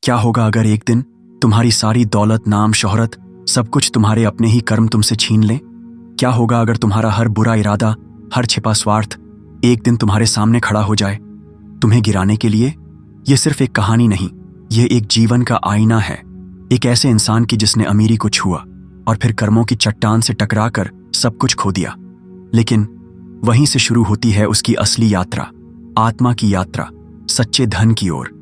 क्या होगा अगर एक दिन तुम्हारी सारी दौलत, नाम, शोहरत, सब कुछ तुम्हारे अपने ही कर्म तुमसे छीन लें? क्या होगा अगर तुम्हारा हर बुरा इरादा, हर छिपा स्वार्थ एक दिन तुम्हारे सामने खड़ा हो जाए, तुम्हें गिराने के लिए? यह सिर्फ एक कहानी नहीं, यह एक जीवन का आईना है। एक ऐसे इंसान की जिसने अमीरी को छुआ और फिर कर्मों की चट्टान से टकराकर सब कुछ खो दिया। लेकिन वहीं से शुरू होती है उसकी असली यात्रा, आत्मा की यात्रा, सच्चे धन की ओर,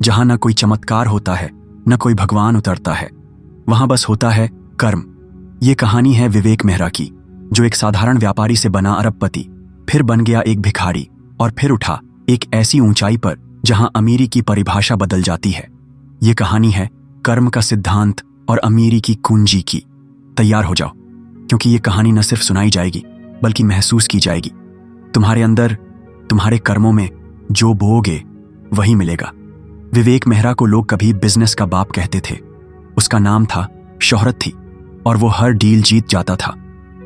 जहां न कोई चमत्कार होता है, न कोई भगवान उतरता है, वहां बस होता है कर्म। ये कहानी है विवेक मेहरा की, जो एक साधारण व्यापारी से बना अरबपति, फिर बन गया एक भिखारी और फिर उठा एक ऐसी ऊंचाई पर जहां अमीरी की परिभाषा बदल जाती है। ये कहानी है कर्म का सिद्धांत और अमीरी की कुंजी की। तैयार हो जाओ, क्योंकि ये कहानी न सिर्फ सुनाई जाएगी बल्कि महसूस की जाएगी। तुम्हारे अंदर, तुम्हारे कर्मों में जो बोओगे वही मिलेगा। विवेक मेहरा को लोग कभी बिजनेस का बाप कहते थे। उसका नाम था, शोहरत थी, और वो हर डील जीत जाता था,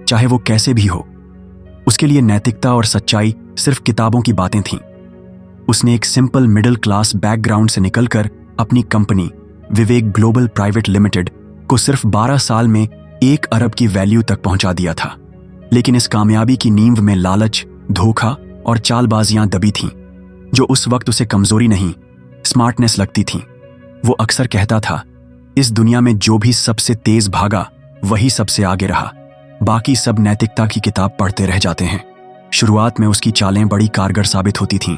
चाहे वो कैसे भी हो। उसके लिए नैतिकता और सच्चाई सिर्फ किताबों की बातें थीं। उसने एक सिंपल मिडिल क्लास बैकग्राउंड से निकलकर अपनी कंपनी विवेक ग्लोबल प्राइवेट लिमिटेड को सिर्फ 12 साल में 1 अरब की वैल्यू तक पहुंचा दिया था। लेकिन इस कामयाबी की नींव में लालच, धोखा और चालबाजियां दबी थीं, जो उस वक्त उसे कमजोरी नहीं, स्मार्टनेस लगती थीं। वो अक्सर कहता था, इस दुनिया में जो भी सबसे तेज भागा वही सबसे आगे रहा, बाकी सब नैतिकता की किताब पढ़ते रह जाते हैं। शुरुआत में उसकी चालें बड़ी कारगर साबित होती थीं।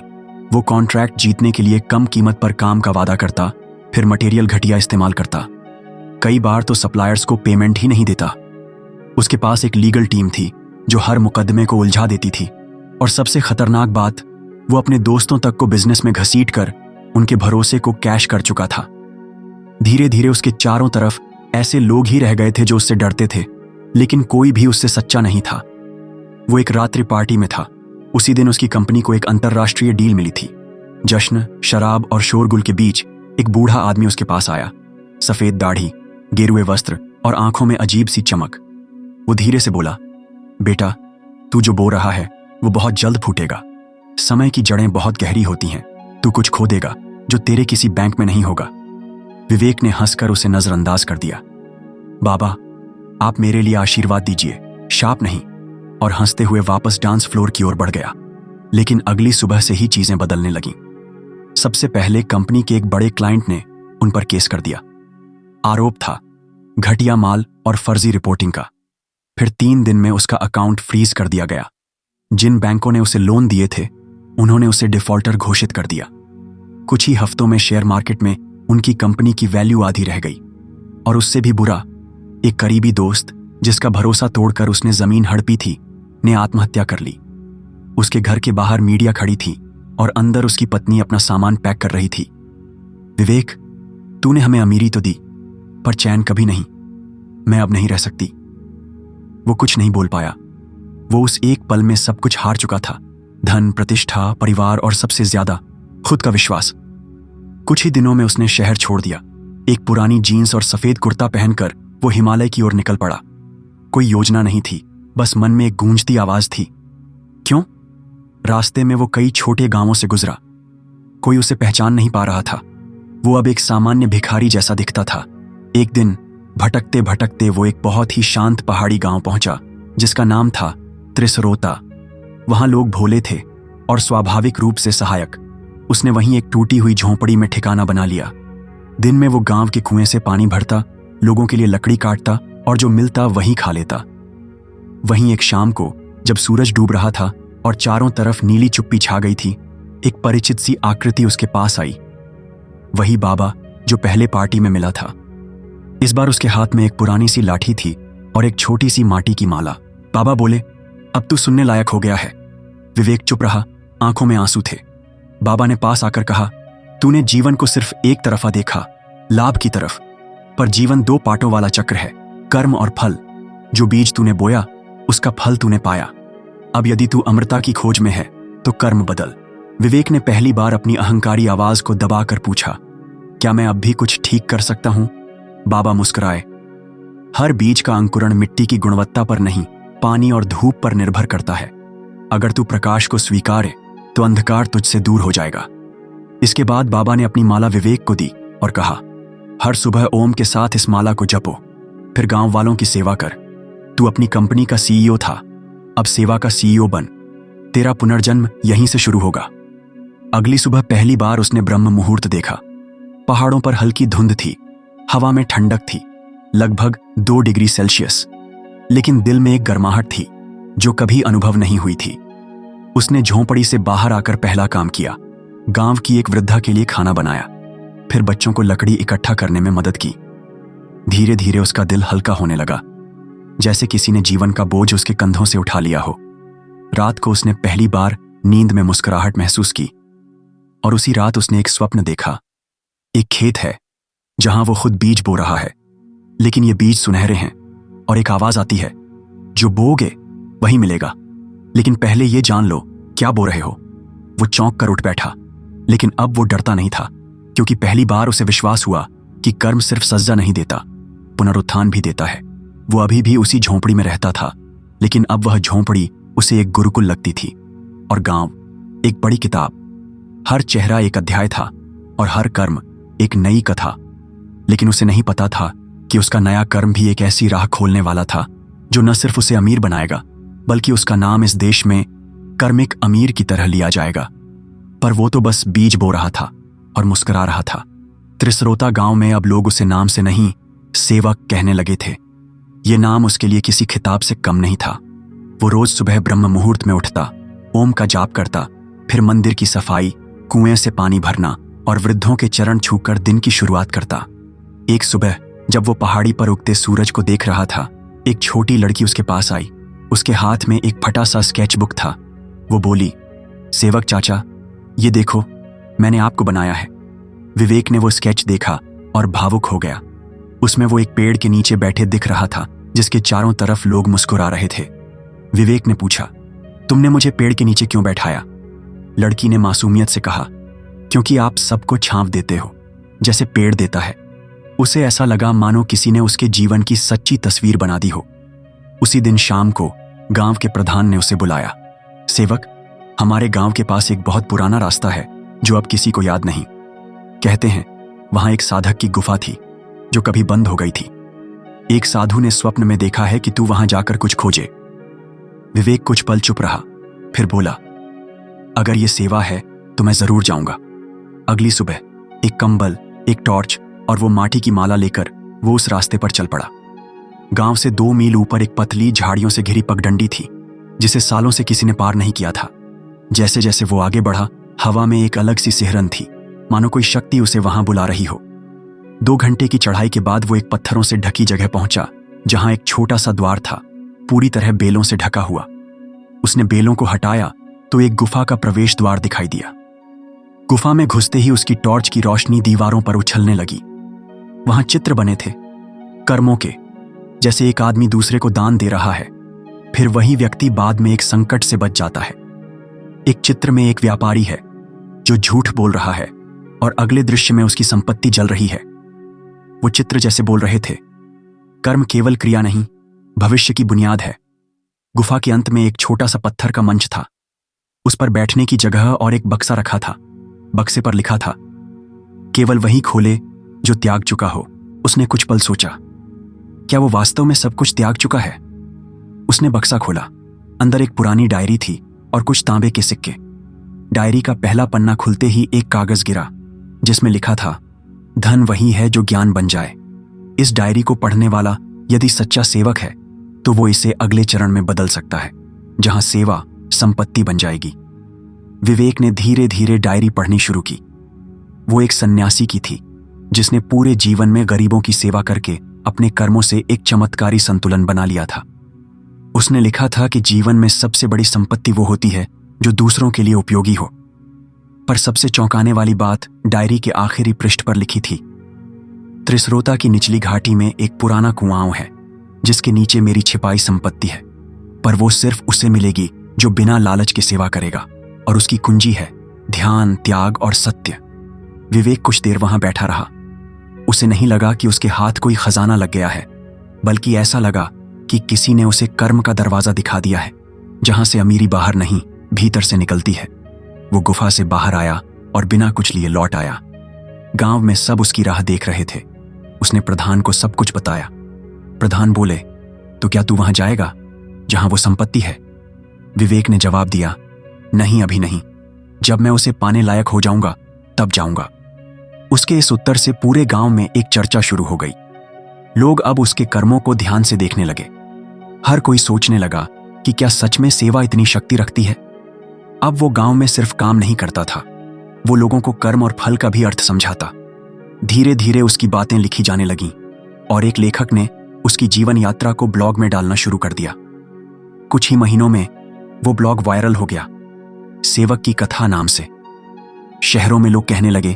वो कॉन्ट्रैक्ट जीतने के लिए कम कीमत पर काम का वादा करता, फिर मटेरियल घटिया इस्तेमाल करता। कई बार तो सप्लायर्स को पेमेंट ही नहीं देता। उसके पास एक लीगल टीम थी जो हर मुकदमे को उलझा देती थी, और सबसे खतरनाक बात, वो अपने दोस्तों तक को बिजनेस में घसीट कर उनके भरोसे को कैश कर चुका था। धीरे धीरे उसके चारों तरफ ऐसे लोग ही रह गए थे जो उससे डरते थे, लेकिन कोई भी उससे सच्चा नहीं था। वो एक रात्रि पार्टी में था। उसी दिन उसकी कंपनी को एक अंतरराष्ट्रीय डील मिली थी। जश्न, शराब और शोरगुल के बीच एक बूढ़ा आदमी उसके पास आया। सफेद दाढ़ी, गेरुए वस्त्र और आंखों में अजीब सी चमक। वो धीरे से बोला, बेटा, तू जो बो रहा है वो बहुत जल्द फूटेगा। समय की जड़ें बहुत गहरी होती हैं। तू कुछ खो देगा जो तेरे किसी बैंक में नहीं होगा। विवेक ने हंसकर उसे नजरअंदाज कर दिया। बाबा, आप मेरे लिए आशीर्वाद दीजिए, शाप नहीं। और हंसते हुए वापस डांस फ्लोर की ओर बढ़ गया। लेकिन अगली सुबह से ही चीजें बदलने लगीं। सबसे पहले कंपनी के एक बड़े क्लाइंट ने उन पर केस कर दिया। आरोप था घटिया माल और फर्जी रिपोर्टिंग का। फिर 3 दिन में उसका अकाउंट फ्रीज कर दिया गया। जिन बैंकों ने उसे लोन दिए थे, उन्होंने उसे डिफॉल्टर घोषित कर दिया। कुछ ही हफ्तों में शेयर मार्केट में उनकी कंपनी की वैल्यू आधी रह गई। और उससे भी बुरा, एक करीबी दोस्त जिसका भरोसा तोड़कर उसने जमीन हड़पी थी, ने आत्महत्या कर ली। उसके घर के बाहर मीडिया खड़ी थी और अंदर उसकी पत्नी अपना सामान पैक कर रही थी। विवेक, तूने हमें अमीरी तो दी, पर चैन कभी नहीं। मैं अब नहीं रह सकती। वो कुछ नहीं बोल पाया। वो उस एक पल में सब कुछ हार चुका था, धन, प्रतिष्ठा, परिवार और सबसे ज्यादा खुद का विश्वास। कुछ ही दिनों में उसने शहर छोड़ दिया। एक पुरानी जीन्स और सफेद कुर्ता पहनकर वो हिमालय की ओर निकल पड़ा। कोई योजना नहीं थी, बस मन में एक गूंजती आवाज थी। क्यों? रास्ते में वो कई छोटे गांवों से गुजरा। कोई उसे पहचान नहीं पा रहा था। वो अब एक सामान्य भिखारी जैसा दिखता था। एक दिन भटकते भटकते वो एक बहुत ही शांत पहाड़ी गांव पहुंचा, जिसका नाम था त्रिसरोता। वहां लोग भोले थे और स्वाभाविक रूप से सहायक। उसने वहीं एक टूटी हुई झोंपड़ी में ठिकाना बना लिया। दिन में वो गांव के कुएं से पानी भरता, लोगों के लिए लकड़ी काटता और जो मिलता वही खा लेता। वहीं एक शाम को जब सूरज डूब रहा था और चारों तरफ नीली चुप्पी छा गई थी, एक परिचित सी आकृति उसके पास आई। वही बाबा जो पहले पार्टी में मिला था। इस बार उसके हाथ में एक पुरानी सी लाठी थी और एक छोटी सी माटी की माला। बाबा बोले, अब तू सुनने लायक हो गया है। विवेक चुप रहा, आंखों में आंसू थे। बाबा ने पास आकर कहा, तूने जीवन को सिर्फ एक तरफा देखा, लाभ की तरफ। पर जीवन 2 पार्टों वाला चक्र है, कर्म और फल। जो बीज तूने बोया उसका फल तूने पाया। अब यदि तू अमरता की खोज में है तो कर्म बदल। विवेक ने पहली बार अपनी अहंकारी आवाज को दबाकर पूछा, क्या मैं अब भी कुछ ठीक कर सकता हूं? बाबा मुस्कुराए। हर बीज का अंकुरण मिट्टी की गुणवत्ता पर नहीं, पानी और धूप पर निर्भर करता है। अगर तू प्रकाश को स्वीकारे तो अंधकार तुझसे दूर हो जाएगा। इसके बाद बाबा ने अपनी माला विवेक को दी और कहा, हर सुबह ओम के साथ इस माला को जपो, फिर गांव वालों की सेवा कर। तू अपनी कंपनी का सीईओ था, अब सेवा का सीईओ बन। तेरा पुनर्जन्म यहीं से शुरू होगा। अगली सुबह पहली बार उसने ब्रह्म मुहूर्त देखा। पहाड़ों पर हल्की धुंध थी, हवा में ठंडक थी, लगभग 2 डिग्री सेल्सियस, लेकिन दिल में एक गर्माहट थी जो कभी अनुभव नहीं हुई थी। उसने झोंपड़ी से बाहर आकर पहला काम किया, गांव की एक वृद्धा के लिए खाना बनाया, फिर बच्चों को लकड़ी इकट्ठा करने में मदद की। धीरे धीरे उसका दिल हल्का होने लगा, जैसे किसी ने जीवन का बोझ उसके कंधों से उठा लिया हो। रात को उसने पहली बार नींद में मुस्कुराहट महसूस की, और उसी रात उसने एक स्वप्न देखा। एक खेत है जहां वो खुद बीज बो रहा है, लेकिन ये बीज सुनहरे हैं, और एक आवाज आती है, जो बोगे वही मिलेगा, लेकिन पहले ये जान लो क्या बो रहे हो। वो चौंक कर उठ बैठा, लेकिन अब वो डरता नहीं था, क्योंकि पहली बार उसे विश्वास हुआ कि कर्म सिर्फ सज्जा नहीं देता, पुनरुत्थान भी देता है। वो अभी भी उसी झोंपड़ी में रहता था, लेकिन अब वह झोंपड़ी उसे एक गुरुकुल लगती थी, और गांव एक बड़ी किताब। हर चेहरा एक अध्याय था, और हर कर्म एक नई कथा। लेकिन उसे नहीं पता था कि उसका नया कर्म भी एक ऐसी राह खोलने वाला था जो न सिर्फ उसे अमीर बनाएगा, बल्कि उसका नाम इस देश में कर्मिक अमीर की तरह लिया जाएगा। पर वो तो बस बीज बो रहा था और मुस्कुरा रहा था। त्रिस्रोता गांव में अब लोग उसे नाम से नहीं, सेवक कहने लगे थे। ये नाम उसके लिए किसी खिताब से कम नहीं था। वो रोज सुबह ब्रह्म मुहूर्त में उठता, ओम का जाप करता, फिर मंदिर की सफाई, कुएं से पानी भरना और वृद्धों के चरण छूकर दिन की शुरुआत करता। एक सुबह जब वो पहाड़ी पर उगते सूरज को देख रहा था, एक छोटी लड़की उसके पास आई। उसके हाथ में एक फटा सा स्केच बुक था। वो बोली, सेवक चाचा, ये देखो, मैंने आपको बनाया है। विवेक ने वो स्केच देखा और भावुक हो गया। उसमें वो एक पेड़ के नीचे बैठे दिख रहा था, जिसके चारों तरफ लोग मुस्कुरा रहे थे। विवेक ने पूछा, तुमने मुझे पेड़ के नीचे क्यों बैठाया? लड़की ने मासूमियत से कहा, क्योंकि आप सबको छांव देते हो, जैसे पेड़ देता है। उसे ऐसा लगा मानो किसी ने उसके जीवन की सच्ची तस्वीर बना दी हो। उसी दिन शाम को गांव के प्रधान ने उसे बुलाया। सेवक, हमारे गांव के पास एक बहुत पुराना रास्ता है जो अब किसी को याद नहीं। कहते हैं वहां एक साधक की गुफा थी जो कभी बंद हो गई थी। एक साधु ने स्वप्न में देखा है कि तू वहां जाकर कुछ खोजे। विवेक कुछ पल चुप रहा, फिर बोला, अगर ये सेवा है तो मैं जरूर जाऊंगा। अगली सुबह एक कंबल, एक टॉर्च और वो माटी की माला लेकर वो उस रास्ते पर चल पड़ा। गांव से 2 मील ऊपर एक पतली झाड़ियों से घिरी पगडंडी थी, जिसे सालों से किसी ने पार नहीं किया था। जैसे जैसे वो आगे बढ़ा, हवा में एक अलग सी सिहरन थी, मानो कोई शक्ति उसे वहां बुला रही हो। 2 घंटे की चढ़ाई के बाद वो एक पत्थरों से ढकी जगह पहुंचा, जहां एक छोटा सा द्वार था, पूरी तरह बेलों से ढका हुआ। उसने बेलों को हटाया तो एक गुफा का प्रवेश द्वार दिखाई दिया। गुफा में घुसते ही उसकी टॉर्च की रोशनी दीवारों पर उछलने लगी। वहां चित्र बने थे, कर्मों के, जैसे एक आदमी दूसरे को दान दे रहा है, फिर वही व्यक्ति बाद में एक संकट से बच जाता है। एक चित्र में एक व्यापारी है जो झूठ बोल रहा है, और अगले दृश्य में उसकी संपत्ति जल रही है। वो चित्र जैसे बोल रहे थे, कर्म केवल क्रिया नहीं, भविष्य की बुनियाद है। गुफा के अंत में एक छोटा सा पत्थर का मंच था। उस पर बैठने की जगह और एक बक्सा रखा था। बक्से पर लिखा था, केवल वही खोले जो त्याग चुका हो। उसने कुछ पल सोचा, क्या वो वास्तव में सब कुछ त्याग चुका है? उसने बक्सा खोला। अंदर एक पुरानी डायरी थी और कुछ तांबे के सिक्के। डायरी का पहला पन्ना खुलते ही एक कागज गिरा, जिसमें लिखा था, धन वही है जो ज्ञान बन जाए। इस डायरी को पढ़ने वाला यदि सच्चा सेवक है तो वो इसे अगले चरण में बदल सकता है, जहां सेवा संपत्ति बन जाएगी। विवेक ने धीरे धीरे डायरी पढ़नी शुरू की। वो एक सन्यासी की थी, जिसने पूरे जीवन में गरीबों की सेवा करके अपने कर्मों से एक चमत्कारी संतुलन बना लिया था। उसने लिखा था कि जीवन में सबसे बड़ी संपत्ति वो होती है जो दूसरों के लिए उपयोगी हो। पर सबसे चौंकाने वाली बात डायरी के आखिरी पृष्ठ पर लिखी थी, त्रिस्रोता की निचली घाटी में एक पुराना कुआं है, जिसके नीचे मेरी छिपाई संपत्ति है, पर वो सिर्फ उसे मिलेगी जो बिना लालच के सेवा करेगा, और उसकी कुंजी है ध्यान, त्याग और सत्य। विवेक कुछ देर वहां बैठा रहा। उसे नहीं लगा कि उसके हाथ कोई खजाना लग गया है, बल्कि ऐसा लगा कि किसी ने उसे कर्म का दरवाजा दिखा दिया है, जहां से अमीरी बाहर नहीं, भीतर से निकलती है। वो गुफा से बाहर आया और बिना कुछ लिए लौट आया। गांव में सब उसकी राह देख रहे थे। उसने प्रधान को सब कुछ बताया। प्रधान बोले, तो क्या तू वहां जाएगा जहां वो संपत्ति है? विवेक ने जवाब दिया, नहीं, अभी नहीं। जब मैं उसे पाने लायक हो जाऊंगा तब जाऊंगा। उसके इस उत्तर से पूरे गांव में एक चर्चा शुरू हो गई। लोग अब उसके कर्मों को ध्यान से देखने लगे। हर कोई सोचने लगा कि क्या सच में सेवा इतनी शक्ति रखती है। अब वो गांव में सिर्फ काम नहीं करता था, वो लोगों को कर्म और फल का भी अर्थ समझाता। धीरे धीरे उसकी बातें लिखी जाने लगीं और एक लेखक ने उसकी जीवन यात्रा को ब्लॉग में डालना शुरू कर दिया। कुछ ही महीनों में वो ब्लॉग वायरल हो गया, सेवक की कथा नाम से। शहरों में लोग कहने लगे,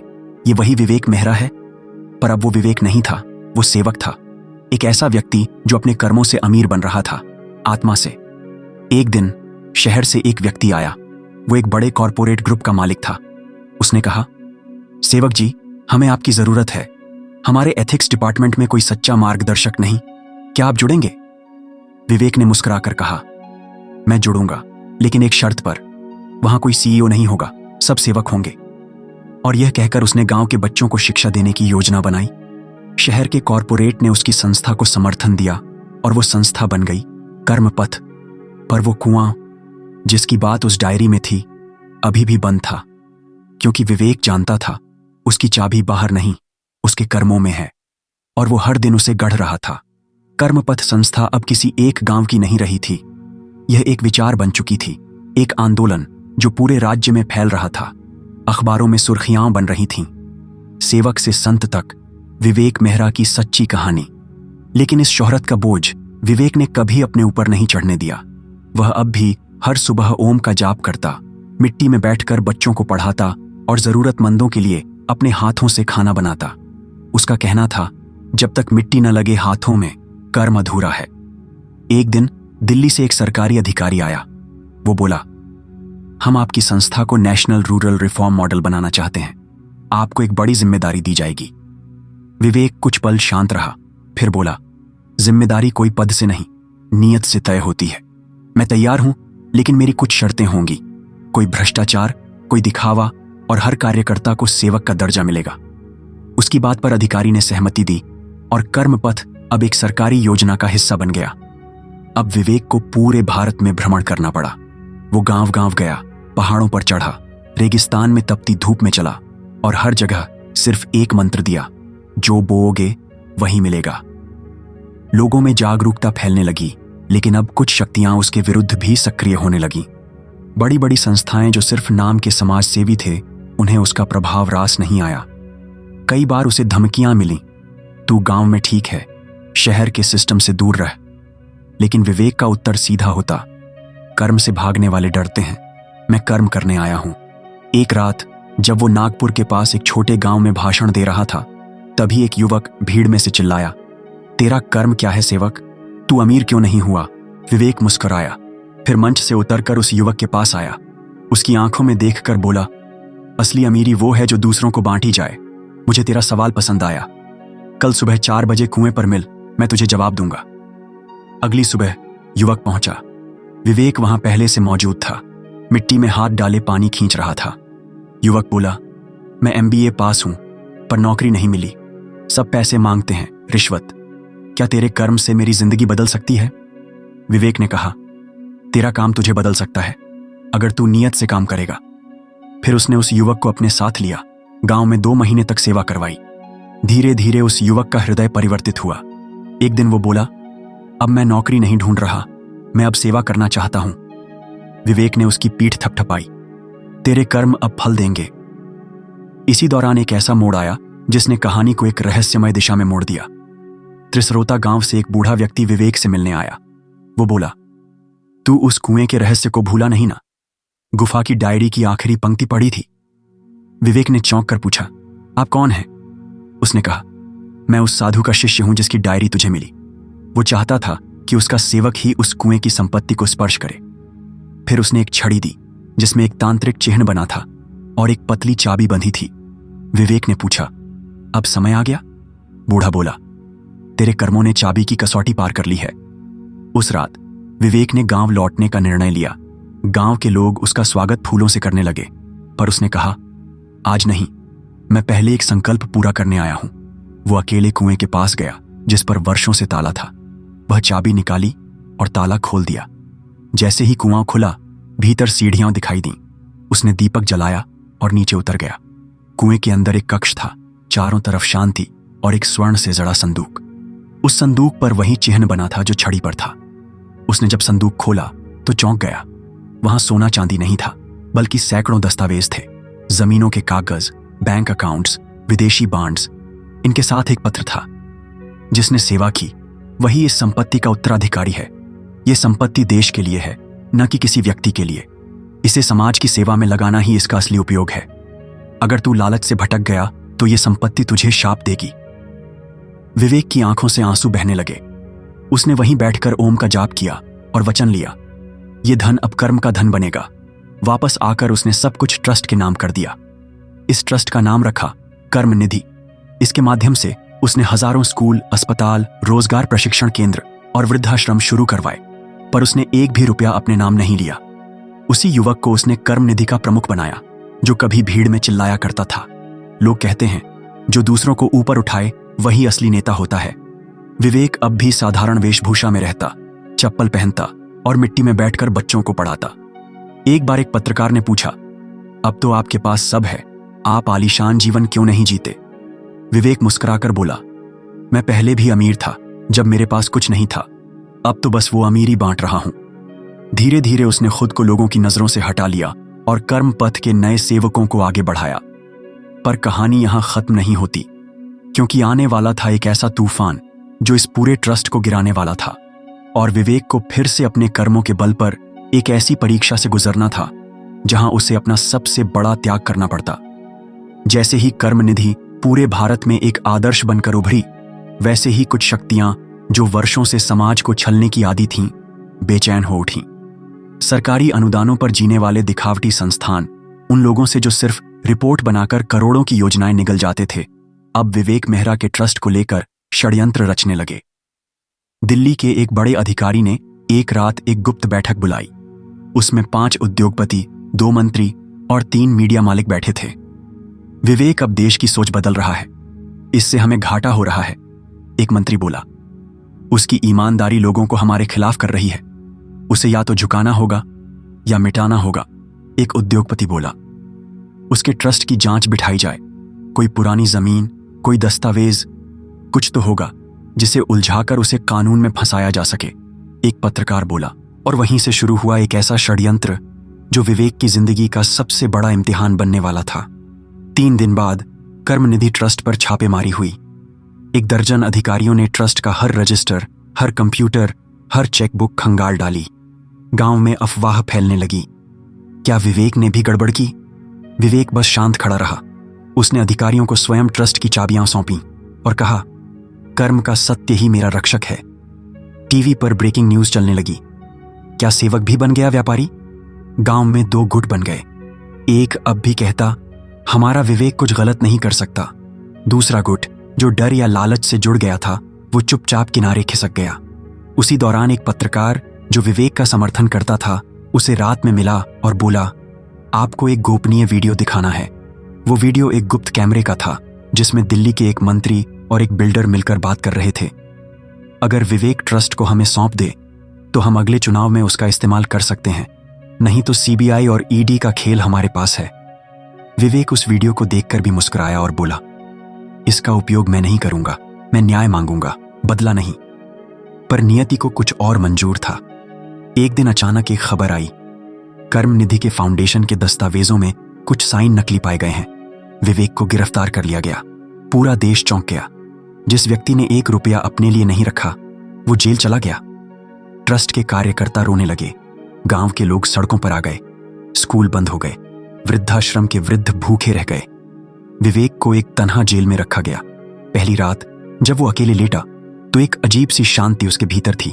ये वही विवेक मेहरा है। पर अब वो विवेक नहीं था, वो सेवक था। एक ऐसा व्यक्ति जो अपने कर्मों से अमीर बन रहा था, आत्मा से। एक दिन शहर से एक व्यक्ति आया। वो एक बड़े कॉरपोरेट ग्रुप का मालिक था। उसने कहा, सेवक जी, हमें आपकी जरूरत है। हमारे एथिक्स डिपार्टमेंट में कोई सच्चा मार्गदर्शक नहीं, क्या आप जुड़ेंगे? विवेक ने मुस्कुराकर कहा, मैं जुड़ूंगा, लेकिन एक शर्त पर। वहां कोई सीईओ नहीं होगा, सब सेवक होंगे। और यह कहकर उसने गांव के बच्चों को शिक्षा देने की योजना बनाई। शहर के कॉरपोरेट ने उसकी संस्था को समर्थन दिया और वो संस्था बन गई, कर्मपथ। पर वो कुआं जिसकी बात उस डायरी में थी अभी भी बंद था, क्योंकि विवेक जानता था उसकी चाबी बाहर नहीं, उसके कर्मों में है। और वो हर दिन उसे गढ़ रहा था। कर्मपथ संस्था अब किसी एक गांव की नहीं रही थी, यह एक विचार बन चुकी थी, एक आंदोलन जो पूरे राज्य में फैल रहा था। अखबारों में सुर्खियां बन रही थीं, सेवक से संत तक, विवेक मेहरा की सच्ची कहानी। लेकिन इस शोहरत का बोझ विवेक ने कभी अपने ऊपर नहीं चढ़ने दिया। वह अब भी हर सुबह ओम का जाप करता, मिट्टी में बैठकर बच्चों को पढ़ाता और जरूरतमंदों के लिए अपने हाथों से खाना बनाता। उसका कहना था, जब तक मिट्टी न लगे हाथों में, कर्म अधूरा है। एक दिन दिल्ली से एक सरकारी अधिकारी आया। वो बोला, हम आपकी संस्था को नेशनल रूरल रिफॉर्म मॉडल बनाना चाहते हैं, आपको एक बड़ी जिम्मेदारी दी जाएगी। विवेक कुछ पल शांत रहा, फिर बोला, जिम्मेदारी कोई पद से नहीं, नीयत से तय होती है। मैं तैयार हूं, लेकिन मेरी कुछ शर्तें होंगी। कोई भ्रष्टाचार, कोई दिखावा, और हर कार्यकर्ता को सेवक का दर्जा मिलेगा। उसकी बात पर अधिकारी ने सहमति दी और कर्मपथ अब एक सरकारी योजना का हिस्सा बन गया। अब विवेक को पूरे भारत में भ्रमण करना पड़ा। वो गांव गांव गया, पहाड़ों पर चढ़ा, रेगिस्तान में तपती धूप में चला और हर जगह सिर्फ एक मंत्र दिया, जो बोओगे वही मिलेगा। लोगों में जागरूकता फैलने लगी, लेकिन अब कुछ शक्तियां उसके विरुद्ध भी सक्रिय होने लगीं। बड़ी बड़ी संस्थाएं जो सिर्फ नाम के समाज सेवी थे, उन्हें उसका प्रभाव रास नहीं आया। कई बार उसे धमकियां मिलीं, तू गांव में ठीक है, शहर के सिस्टम से दूर रह। लेकिन विवेक का उत्तर सीधा होता, कर्म से भागने वाले डरते हैं, मैं कर्म करने आया हूं। एक रात जब वो नागपुर के पास एक छोटे गांव में भाषण दे रहा था, तभी एक युवक भीड़ में से चिल्लाया, तेरा कर्म क्या है सेवक, तू अमीर क्यों नहीं हुआ? विवेक मुस्कुराया, फिर मंच से उतरकर उस युवक के पास आया। उसकी आंखों में देखकर बोला, असली अमीरी वो है जो दूसरों को बांटी जाए। मुझे तेरा सवाल पसंद आया, कल सुबह 4 बजे कुएं पर मिल, मैं तुझे जवाब दूंगा। अगली सुबह युवक पहुंचा। विवेक वहां पहले से मौजूद था, मिट्टी में हाथ डाले पानी खींच रहा था। युवक बोला, मैं MBA पास हूं, पर नौकरी नहीं मिली, सब पैसे मांगते हैं, रिश्वत। क्या तेरे कर्म से मेरी जिंदगी बदल सकती है? विवेक ने कहा, तेरा काम तुझे बदल सकता है, अगर तू नियत से काम करेगा। फिर उसने उस युवक को अपने साथ लिया, गांव में 2 महीने तक सेवा करवाई। धीरे धीरे उस युवक का हृदय परिवर्तित हुआ। एक दिन वो बोला, अब मैं नौकरी नहीं ढूंढ रहा, मैं अब सेवा करना चाहता हूं। विवेक ने उसकी पीठ थपथपाई, तेरे कर्म अब फल देंगे। इसी दौरान एक ऐसा मोड़ आया जिसने कहानी को एक रहस्यमय दिशा में मोड़ दिया। त्रिस्रोता गांव से एक बूढ़ा व्यक्ति विवेक से मिलने आया। वो बोला, तू उस कुएं के रहस्य को भूला नहीं ना? गुफा की डायरी की आखिरी पंक्ति पढ़ी थी? विवेक ने चौंक कर पूछा, आप कौन हैं? उसने कहा, मैं उस साधु का शिष्य हूं जिसकी डायरी तुझे मिली। वो चाहता था कि उसका सेवक ही उस कुएं की संपत्ति को स्पर्श करे। फिर उसने एक छड़ी दी जिसमें एक तांत्रिक चिन्ह बना था और एक पतली चाबी बंधी थी। विवेक ने पूछा, अब समय आ गया? बूढ़ा बोला, तेरे कर्मों ने चाबी की कसौटी पार कर ली है। उस रात विवेक ने गांव लौटने का निर्णय लिया। गांव के लोग उसका स्वागत फूलों से करने लगे, पर उसने कहा, आज नहीं, मैं पहले एक संकल्प पूरा करने आया हूं। वो अकेले कुएं के पास गया जिस पर वर्षों से ताला था। वह चाबी निकाली और ताला खोल दिया। जैसे ही कुआं खुला, भीतर सीढ़ियां दिखाई दीं। उसने दीपक जलाया और नीचे उतर गया। कुएं के अंदर एक कक्ष था, चारों तरफ शांति और एक स्वर्ण से जड़ा संदूक। उस संदूक पर वही चिन्ह बना था जो छड़ी पर था। उसने जब संदूक खोला तो चौंक गया। वहां सोना चांदी नहीं था, बल्कि सैकड़ों दस्तावेज थे, जमीनों के कागज, बैंक अकाउंट्स, विदेशी बॉन्ड्स। इनके साथ एक पत्र था। जिसने सेवा की वही इस संपत्ति का उत्तराधिकारी है। यह संपत्ति देश के लिए है, न कि किसी व्यक्ति के लिए। इसे समाज की सेवा में लगाना ही इसका असली उपयोग है। अगर तू लालच से भटक गया तो यह संपत्ति तुझे शाप देगी। विवेक की आंखों से आंसू बहने लगे। उसने वहीं बैठकर ओम का जाप किया और वचन लिया, यह धन अब कर्म का धन बनेगा। वापस आकर उसने सब कुछ ट्रस्ट के नाम कर दिया। इस ट्रस्ट का नाम रखा कर्म निधि। इसके माध्यम से उसने हजारों स्कूल, अस्पताल, रोजगार प्रशिक्षण केंद्र और वृद्धाश्रम शुरू करवाए, पर उसने एक भी रुपया अपने नाम नहीं लिया। उसी युवक को उसने कर्म निधि का प्रमुख बनाया, जो कभी भीड़ में चिल्लाया करता था। लोग कहते हैं, जो दूसरों को ऊपर उठाए वही असली नेता होता है। विवेक अब भी साधारण वेशभूषा में रहता, चप्पल पहनता और मिट्टी में बैठकर बच्चों को पढ़ाता। एक बार एक पत्रकार ने पूछा, अब तो आपके पास सब है, आप आलीशान जीवन क्यों नहीं जीते? विवेक मुस्कुराकर बोला, मैं पहले भी अमीर था, जब मेरे पास कुछ नहीं था। अब तो बस वो अमीरी बांट रहा हूं। धीरे धीरे उसने खुद को लोगों की नजरों से हटा लिया और कर्म पथ के नए सेवकों को आगे बढ़ाया। पर कहानी यहां खत्म नहीं होती, क्योंकि आने वाला था एक ऐसा तूफान जो इस पूरे ट्रस्ट को गिराने वाला था। और विवेक को फिर से अपने कर्मों के बल पर एक ऐसी परीक्षा से गुजरना था जहां उसे अपना सबसे बड़ा त्याग करना पड़ता। जैसे ही कर्म निधि पूरे भारत में एक आदर्श बनकर उभरी, वैसे ही कुछ शक्तियां जो वर्षों से समाज को छलने की आदी थीं, बेचैन हो उठीं। सरकारी अनुदानों पर जीने वाले दिखावटी संस्थान, उन लोगों से जो सिर्फ रिपोर्ट बनाकर करोड़ों की योजनाएं निगल जाते थे, अब विवेक मेहरा के ट्रस्ट को लेकर षड्यंत्र रचने लगे। दिल्ली के एक बड़े अधिकारी ने एक रात एक गुप्त बैठक बुलाई। उसमें 5 उद्योगपति, 2 मंत्री और 3 मीडिया मालिक बैठे थे। विवेक, अब देश की सोच बदल रहा है, इससे हमें घाटा हो रहा है, एक मंत्री बोला। उसकी ईमानदारी लोगों को हमारे खिलाफ कर रही है, उसे या तो झुकाना होगा या मिटाना होगा, एक उद्योगपति बोला। उसके ट्रस्ट की जांच बिठाई जाए, कोई पुरानी जमीन, कोई दस्तावेज, कुछ तो होगा जिसे उलझाकर उसे कानून में फंसाया जा सके, एक पत्रकार बोला। और वहीं से शुरू हुआ एक ऐसा षड्यंत्र जो विवेक की जिंदगी का सबसे बड़ा इम्तिहान बनने वाला था। 3 दिन बाद कर्म निधि ट्रस्ट पर छापेमारी हुई। 1 दर्जन अधिकारियों ने ट्रस्ट का हर रजिस्टर, हर कंप्यूटर, हर चेकबुक खंगाल डाली। गांव में अफवाह फैलने लगी। क्या विवेक ने भी गड़बड़ की? विवेक बस शांत खड़ा रहा। उसने अधिकारियों को स्वयं ट्रस्ट की चाबियां सौंपी और कहा, कर्म का सत्य ही मेरा रक्षक है। टीवी पर ब्रेकिंग न्यूज चलने लगी। क्या सेवक भी बन गया व्यापारी? गांव में 2 गुट बन गए। एक अब भी कहता, हमारा विवेक कुछ गलत नहीं कर सकता। दूसरा गुट, जो डर या लालच से जुड़ गया था, वो चुपचाप किनारे खिसक गया। उसी दौरान एक पत्रकार जो विवेक का समर्थन करता था, उसे रात में मिला और बोला, आपको एक गोपनीय वीडियो दिखाना है। वो वीडियो एक गुप्त कैमरे का था, जिसमें दिल्ली के एक मंत्री और एक बिल्डर मिलकर बात कर रहे थे। अगर विवेक ट्रस्ट को हमें सौंप दे तो हम अगले चुनाव में उसका इस्तेमाल कर सकते हैं, नहीं तो सीबीआई और ईडी का खेल हमारे पास है। विवेक उस वीडियो को देखकर भी मुस्कुराया और बोला, इसका उपयोग मैं नहीं करूंगा, मैं न्याय मांगूंगा, बदला नहीं। पर नियति को कुछ और मंजूर था। एक दिन अचानक एक खबर आई, कर्म निधि के फाउंडेशन के दस्तावेजों में कुछ साइन नकली पाए गए हैं। विवेक को गिरफ्तार कर लिया गया। पूरा देश चौंक गया। जिस व्यक्ति ने 1 रुपया अपने लिए नहीं रखा, वो जेल चला गया। ट्रस्ट के कार्यकर्ता रोने लगे। गांव के लोग सड़कों पर आ गए। स्कूल बंद हो गए। वृद्धाश्रम के वृद्ध भूखे रह गए। विवेक को एक तन्हा जेल में रखा गया। पहली रात जब वो अकेले लेटा तो एक अजीब सी शांति उसके भीतर थी।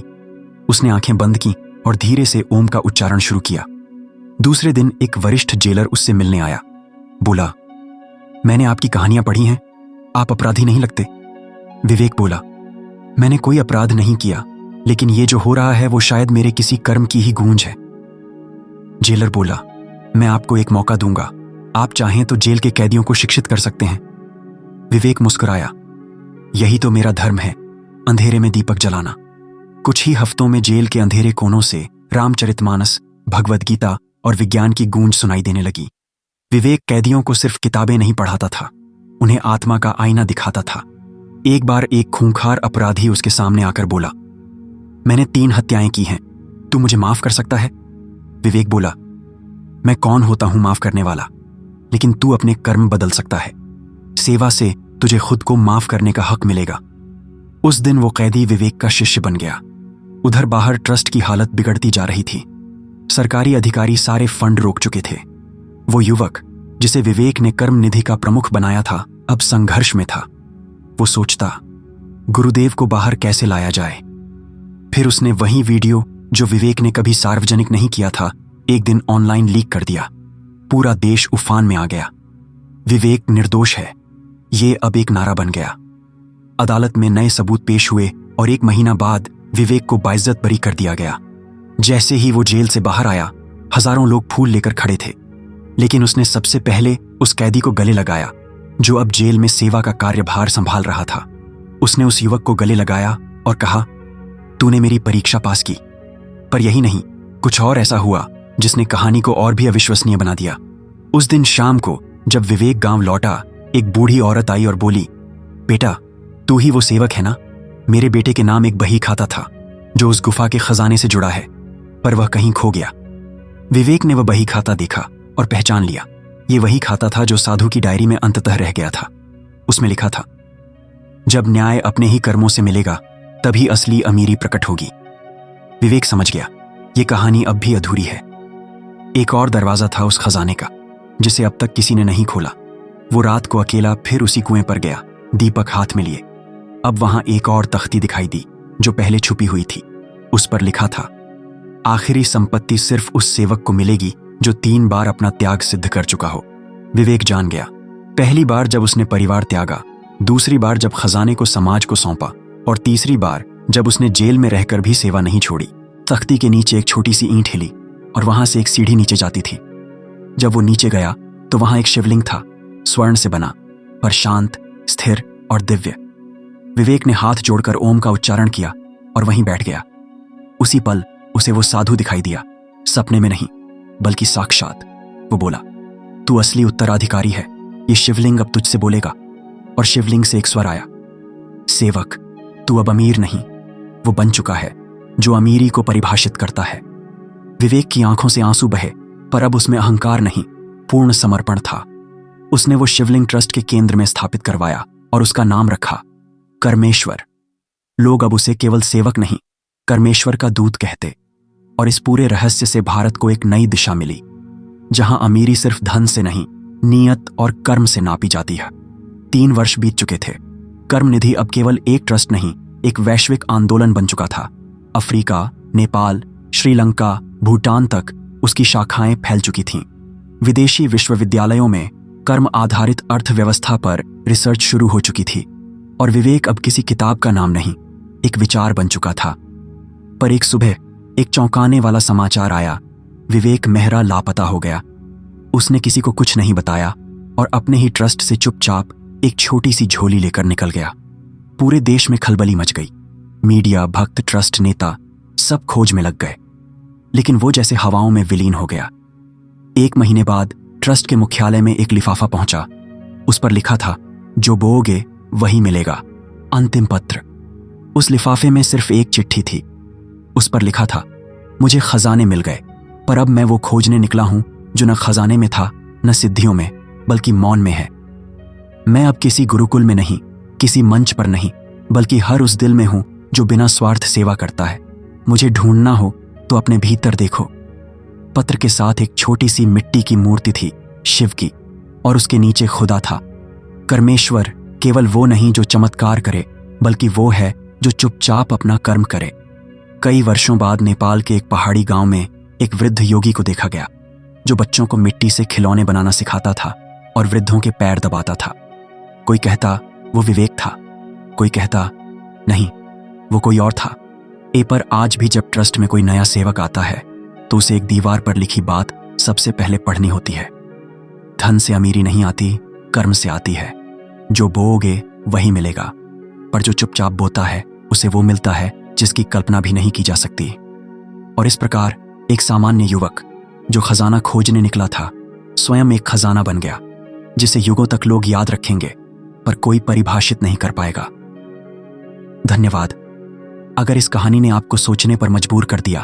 उसने आंखें बंद की और धीरे से ओम का उच्चारण शुरू किया। दूसरे दिन एक वरिष्ठ जेलर उससे मिलने आया। बोला, मैंने आपकी कहानियां पढ़ी हैं, आप अपराधी नहीं लगते। विवेक बोला, मैंने कोई अपराध नहीं किया, लेकिन ये जो हो रहा है वो शायद मेरे किसी कर्म की ही गूंज है। जेलर बोला, मैं आपको एक मौका दूंगा, आप चाहें तो जेल के कैदियों को शिक्षित कर सकते हैं। विवेक मुस्कुराया। यही तो मेरा धर्म है, अंधेरे में दीपक जलाना। कुछ ही हफ्तों में जेल के अंधेरे कोनों से रामचरितमानस, भगवद गीता और विज्ञान की गूंज सुनाई देने लगी। विवेक कैदियों को सिर्फ किताबें नहीं पढ़ाता था, उन्हें आत्मा का आईना दिखाता था। एक बार एक खूंखार अपराधी उसके सामने आकर बोला, मैंने 3 हत्याएं की हैं, तू मुझे माफ कर सकता है? विवेक बोला, मैं कौन होता हूं माफ करने वाला, लेकिन तू अपने कर्म बदल सकता है। सेवा से तुझे खुद को माफ करने का हक मिलेगा। उस दिन वो कैदी विवेक का शिष्य बन गया। उधर बाहर ट्रस्ट की हालत बिगड़ती जा रही थी। सरकारी अधिकारी सारे फंड रोक चुके थे। वो युवक जिसे विवेक ने कर्म निधि का प्रमुख बनाया था, अब संघर्ष में था। वो सोचता, गुरुदेव को बाहर कैसे लाया जाए। फिर उसने वही वीडियो जो विवेक ने कभी सार्वजनिक नहीं किया था, एक दिन ऑनलाइन लीक कर दिया। पूरा देश उफान में आ गया। विवेक निर्दोष है, ये अब एक नारा बन गया। अदालत में नए सबूत पेश हुए और 1 महीना बाद विवेक को बाइज्जत बरी कर दिया गया। जैसे ही वो जेल से बाहर आया, हजारों लोग फूल लेकर खड़े थे, लेकिन उसने सबसे पहले उस कैदी को गले लगाया जो अब जेल में सेवा का कार्यभार संभाल रहा था। उसने उस युवक को गले लगाया और कहा, तूने मेरी परीक्षा पास की। पर यही नहीं, कुछ और ऐसा हुआ जिसने कहानी को और भी अविश्वसनीय बना दिया। उस दिन शाम को जब विवेक गांव लौटा, एक बूढ़ी औरत आई और बोली, बेटा, तू ही वो सेवक है ना? मेरे बेटे के नाम एक बही खाता था जो उस गुफा के खजाने से जुड़ा है, पर वह कहीं खो गया। विवेक ने वह बही खाता देखा और पहचान लिया। ये वही खाता था जो साधु की डायरी में अंततः रह गया था। उसमें लिखा था, जब न्याय अपने ही कर्मों से मिलेगा तभी असली अमीरी प्रकट होगी। विवेक समझ गया, ये कहानी अब भी अधूरी है। एक और दरवाजा था उस खजाने का, जिसे अब तक किसी ने नहीं खोला। वो रात को अकेला फिर उसी कुएं पर गया, दीपक हाथ में लिए। अब वहां एक और तख्ती दिखाई दी जो पहले छुपी हुई थी। उस पर लिखा था, आखिरी संपत्ति सिर्फ उस सेवक को मिलेगी जो 3 बार अपना त्याग सिद्ध कर चुका हो। विवेक जान गया, पहली बार जब उसने परिवार त्यागा, दूसरी बार जब खजाने को समाज को सौंपा, और तीसरी बार जब उसने जेल में रहकर भी सेवा नहीं छोड़ी। तख्ती के नीचे एक छोटी सी ईंट हिली और वहां से एक सीढ़ी नीचे जाती थी। जब वो नीचे गया तो वहां एक शिवलिंग था, स्वर्ण से बना, पर शांत, स्थिर और दिव्य। विवेक ने हाथ जोड़कर ओम का उच्चारण किया और वहीं बैठ गया। उसी पल उसे वो साधु दिखाई दिया, सपने में नहीं बल्कि साक्षात। वो बोला, तू असली उत्तराधिकारी है, ये शिवलिंग अब तुझसे बोलेगा। और शिवलिंग से एक स्वर आया, सेवक, तू अब अमीर नहीं, वो बन चुका है जो अमीरी को परिभाषित करता है। विवेक की आंखों से आंसू बहे, पर अब उसमें अहंकार नहीं, पूर्ण समर्पण था। उसने वो शिवलिंग ट्रस्ट के केंद्र में स्थापित करवाया और उसका नाम रखा कर्मेश्वर। लोग अब उसे केवल सेवक नहीं, कर्मेश्वर का दूत कहते। और इस पूरे रहस्य से भारत को एक नई दिशा मिली, जहां अमीरी सिर्फ धन से नहीं, नियत और कर्म से नापी जाती है। 3 वर्ष बीत चुके थे। कर्म निधि अब केवल एक ट्रस्ट नहीं, एक वैश्विक आंदोलन बन चुका था। अफ्रीका, नेपाल, श्रीलंका, भूटान तक उसकी शाखाएं फैल चुकी थीं। विदेशी विश्वविद्यालयों में कर्म आधारित अर्थव्यवस्था पर रिसर्च शुरू हो चुकी थी। और विवेक अब किसी किताब का नाम नहीं, एक विचार बन चुका था। पर एक सुबह एक चौंकाने वाला समाचार आया, विवेक मेहरा लापता हो गया। उसने किसी को कुछ नहीं बताया और अपने ही ट्रस्ट से चुपचाप एक छोटी सी झोली लेकर निकल गया। पूरे देश में खलबली मच गई। मीडिया, भक्त, ट्रस्ट नेता सब खोज में लग गए, लेकिन वो जैसे हवाओं में विलीन हो गया। 1 महीने बाद ट्रस्ट के मुख्यालय में एक लिफाफा पहुंचा। उस पर लिखा था, जो बोओगे वही मिलेगा, अंतिम पत्र। उस लिफाफे में सिर्फ एक चिट्ठी थी। उस पर लिखा था, मुझे खजाने मिल गए, पर अब मैं वो खोजने निकला हूं जो न खजाने में था, न सिद्धियों में, बल्कि मौन में है। मैं अब किसी गुरुकुल में नहीं, किसी मंच पर नहीं, बल्कि हर उस दिल में हूं जो बिना स्वार्थ सेवा करता है। मुझे ढूंढना हो तो अपने भीतर देखो। पत्र के साथ एक छोटी सी मिट्टी की मूर्ति थी, शिव की, और उसके नीचे खुदा था। कर्मेश्वर केवल वो नहीं जो चमत्कार करे, बल्कि वो है जो चुपचाप अपना कर्म करे। कई वर्षों बाद नेपाल के एक पहाड़ी गांव में एक वृद्ध योगी को देखा गया, जो बच्चों को मिट्टी से खिलौने बनाना सिखाता था और वृद्धों के पैर दबाता था। कोई कहता वो विवेक था, कोई कहता नहीं, वो कोई और था। पर आज भी जब ट्रस्ट में कोई नया सेवक आता है तो उसे एक दीवार पर लिखी बात सबसे पहले पढ़नी होती है, धन से अमीरी नहीं आती, कर्म से आती है। जो बोओगे वही मिलेगा, पर जो चुपचाप बोता है उसे वो मिलता है जिसकी कल्पना भी नहीं की जा सकती। और इस प्रकार एक सामान्य युवक जो खजाना खोजने निकला था स्वयं एक खजाना बन गया, जिसे युगों तक लोग याद रखेंगे पर कोई परिभाषित नहीं कर पाएगा। धन्यवाद। अगर इस कहानी ने आपको सोचने पर मजबूर कर दिया,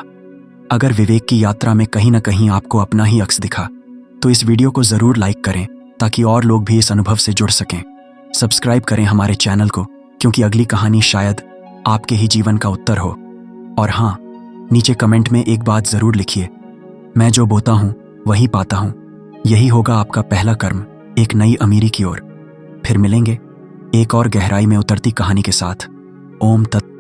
अगर विवेक की यात्रा में कहीं ना कहीं आपको अपना ही अक्स दिखा, तो इस वीडियो को जरूर लाइक करें ताकि और लोग भी इस अनुभव से जुड़ सकें। सब्सक्राइब करें हमारे चैनल को, क्योंकि अगली कहानी शायद आपके ही जीवन का उत्तर हो। और हाँ, नीचे कमेंट में एक बात जरूर लिखिए, मैं जो बोता हूँ वही पाता हूँ। यही होगा आपका पहला कर्म एक नई अमीरी की ओर। फिर मिलेंगे एक और गहराई में उतरती कहानी के साथ। ओम तत्व।